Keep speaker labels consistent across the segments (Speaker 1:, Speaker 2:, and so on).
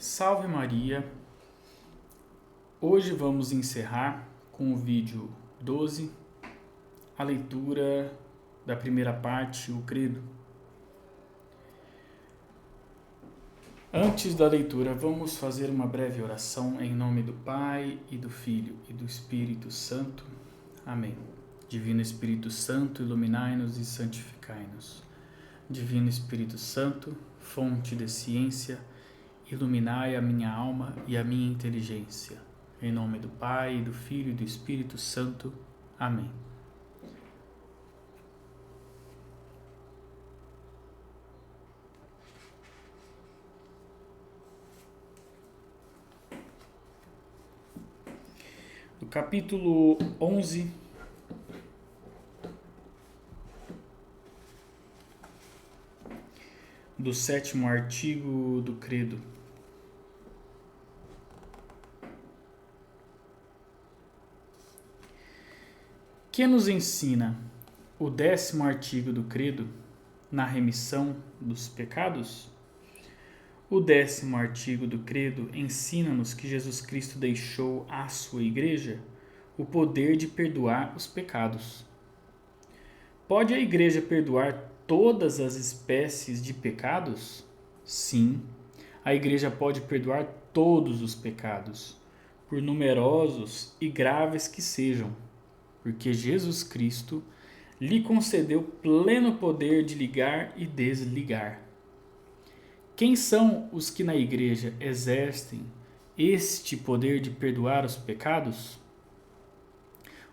Speaker 1: Salve Maria! Hoje vamos encerrar com o vídeo 12, a leitura da primeira parte, o Credo. Antes da leitura, vamos fazer uma breve oração em nome do Pai, e do Filho, e do Espírito Santo. Amém. Divino Espírito Santo, iluminai-nos e santificai-nos. Divino Espírito Santo, fonte de ciência, iluminai a minha alma e a minha inteligência. Em nome do Pai, do Filho e do Espírito Santo. Amém. No capítulo 11, do 7º artigo do Credo. Que nos ensina o 10º artigo do Credo na remissão dos pecados? O 10º artigo do Credo ensina-nos que Jesus Cristo deixou à sua Igreja o poder de perdoar os pecados. Pode a Igreja perdoar todas as espécies de pecados? Sim, a Igreja pode perdoar todos os pecados, por numerosos e graves que sejam, porque Jesus Cristo lhe concedeu pleno poder de ligar e desligar. Quem são os que na Igreja exercem este poder de perdoar os pecados?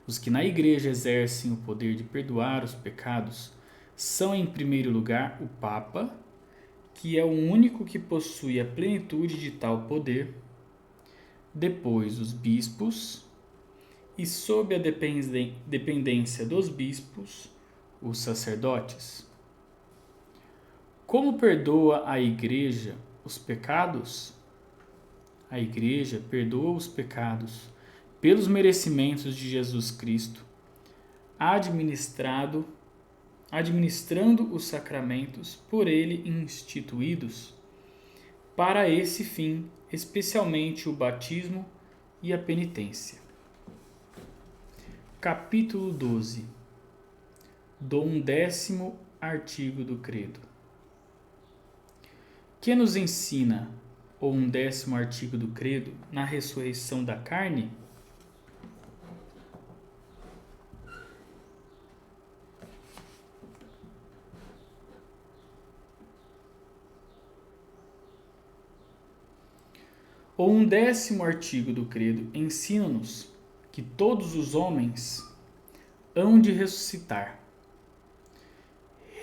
Speaker 1: Os que na Igreja exercem o poder de perdoar os pecados são, em primeiro lugar, o Papa, que é o único que possui a plenitude de tal poder, depois os bispos, e sob a dependência dos bispos, os sacerdotes. Como perdoa a Igreja os pecados? A Igreja perdoa os pecados pelos merecimentos de Jesus Cristo, administrando os sacramentos por ele instituídos, para esse fim, especialmente o batismo e a penitência. Capítulo 12 do 10º artigo do Credo. Que nos ensina o 10º artigo do Credo na ressurreição da carne? O 10º artigo do Credo ensina-nos que todos os homens hão de ressuscitar,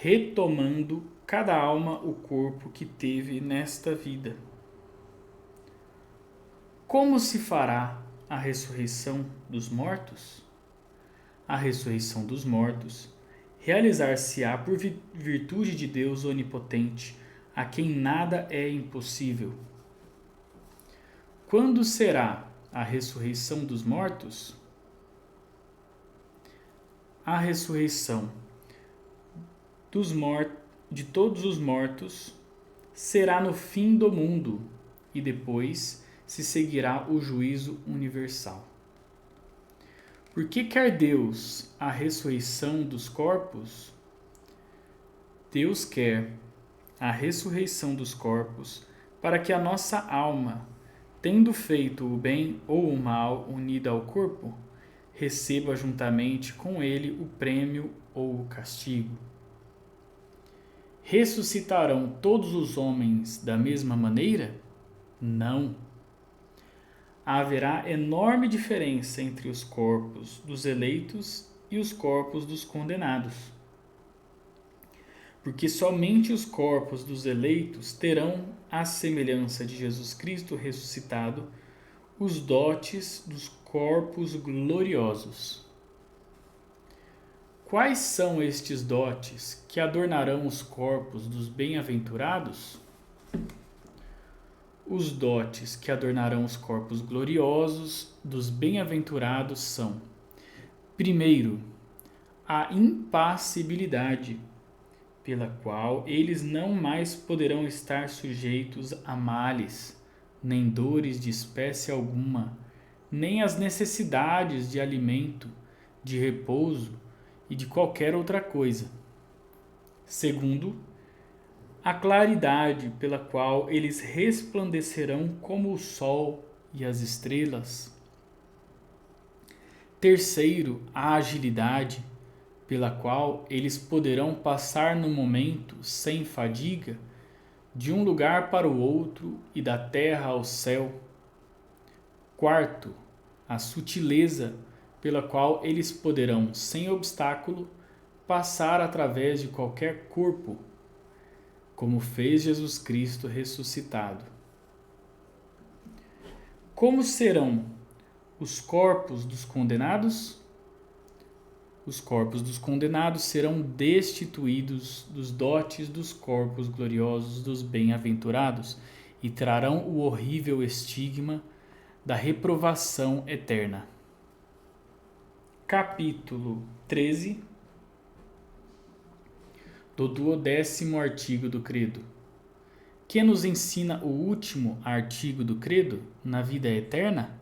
Speaker 1: retomando cada alma o corpo que teve nesta vida. Como se fará a ressurreição dos mortos? A ressurreição dos mortos realizar-se-á por virtude de Deus onipotente, a quem nada é impossível. Quando será a ressurreição dos mortos? A ressurreição de todos os mortos será no fim do mundo, e depois se seguirá o juízo universal. Por que quer Deus a ressurreição dos corpos? Deus quer a ressurreição dos corpos para que a nossa alma, tendo feito o bem ou o mal unida ao corpo, receba juntamente com ele o prêmio ou o castigo. Ressuscitarão todos os homens da mesma maneira? Não. Haverá enorme diferença entre os corpos dos eleitos e os corpos dos condenados. Porque somente os corpos dos eleitos terão, à semelhança de Jesus Cristo ressuscitado, os dotes dos corpos gloriosos. Quais são estes dotes que adornarão os corpos dos bem-aventurados? Os dotes que adornarão os corpos gloriosos dos bem-aventurados são: primeiro, a impassibilidade, pela qual eles não mais poderão estar sujeitos a males, nem dores de espécie alguma, nem as necessidades de alimento, de repouso e de qualquer outra coisa. Segundo, a claridade pela qual eles resplandecerão como o sol e as estrelas. Terceiro, a agilidade pela qual eles poderão passar no momento sem fadiga de um lugar para o outro e da terra ao céu. Quarto, a sutileza pela qual eles poderão, sem obstáculo, passar através de qualquer corpo, como fez Jesus Cristo ressuscitado. Como serão os corpos dos condenados? Os corpos dos condenados serão destituídos dos dotes dos corpos gloriosos dos bem-aventurados e trarão o horrível estigma da reprovação eterna. Capítulo 13 do 12º artigo do Credo. Que nos ensina o último artigo do Credo na vida eterna?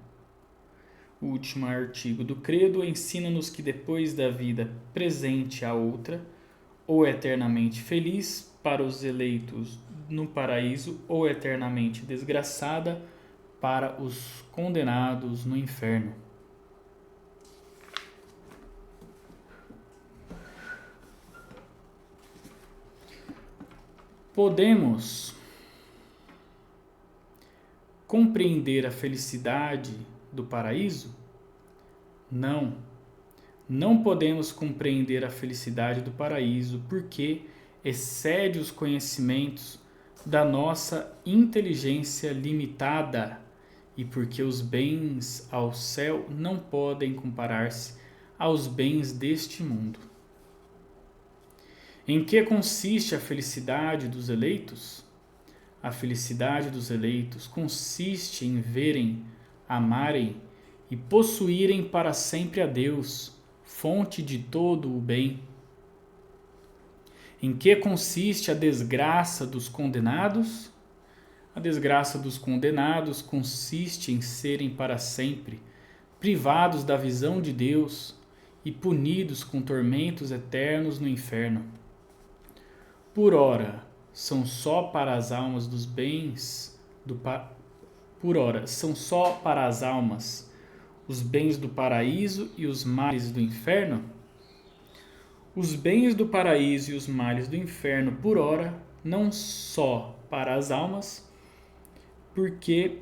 Speaker 1: O último artigo do Credo ensina-nos que depois da vida presente há outra, ou eternamente feliz para os eleitos no paraíso, ou eternamente desgraçada para os condenados no inferno. Podemos compreender a felicidade do paraíso? Não. Não podemos compreender a felicidade do paraíso porque excede os conhecimentos da nossa inteligência limitada e porque os bens ao céu não podem comparar-se aos bens deste mundo. Em que consiste a felicidade dos eleitos? A felicidade dos eleitos consiste em verem, amarem e possuírem para sempre a Deus, fonte de todo o bem. Em que consiste a desgraça dos condenados? A desgraça dos condenados consiste em serem para sempre privados da visão de Deus e punidos com tormentos eternos no inferno. Por ora, são só para as almas dos bens do Por ora, são só para as almas os bens do paraíso e os males do inferno? Os bens do paraíso e os males do inferno, por ora, não só para as almas, porque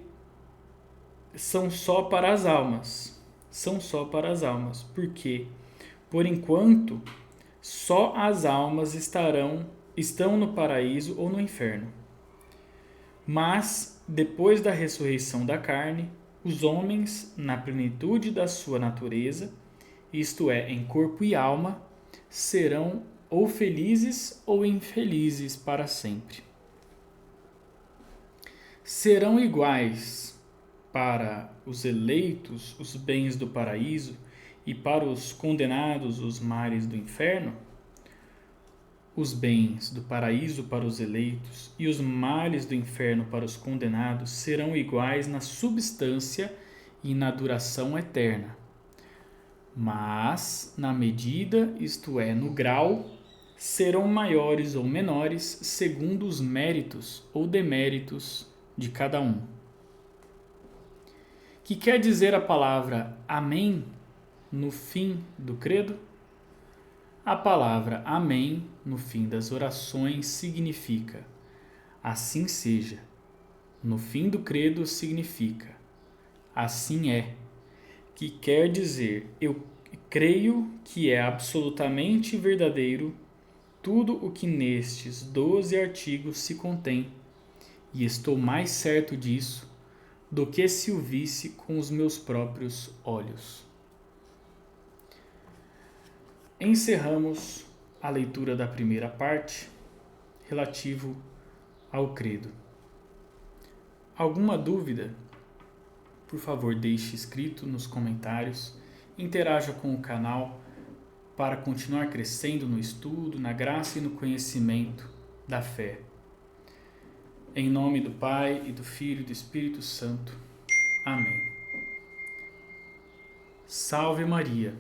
Speaker 1: são só para as almas. São só para as almas, porque, por enquanto, só as almas estão no paraíso ou no inferno. Mas, depois da ressurreição da carne, os homens, na plenitude da sua natureza, isto é, em corpo e alma, serão ou felizes ou infelizes para sempre. Serão iguais para os eleitos os bens do paraíso e para os condenados os males do inferno? Os bens do paraíso para os eleitos e os males do inferno para os condenados serão iguais na substância e na duração eterna. Mas, na medida, isto é, no grau, serão maiores ou menores segundo os méritos ou deméritos de cada um. Que quer dizer a palavra Amém no fim do credo? A palavra Amém no fim das orações significa assim seja. No fim do credo significa assim é, que quer dizer eu creio que é absolutamente verdadeiro tudo o que nestes 12 artigos se contém, e estou mais certo disso do que se o visse com os meus próprios olhos. Encerramos a leitura da primeira parte, relativo ao credo. Alguma dúvida? Por favor, deixe escrito nos comentários, interaja com o canal para continuar crescendo no estudo, na graça e no conhecimento da fé. Em nome do Pai, e do Filho e do Espírito Santo. Amém. Salve Maria!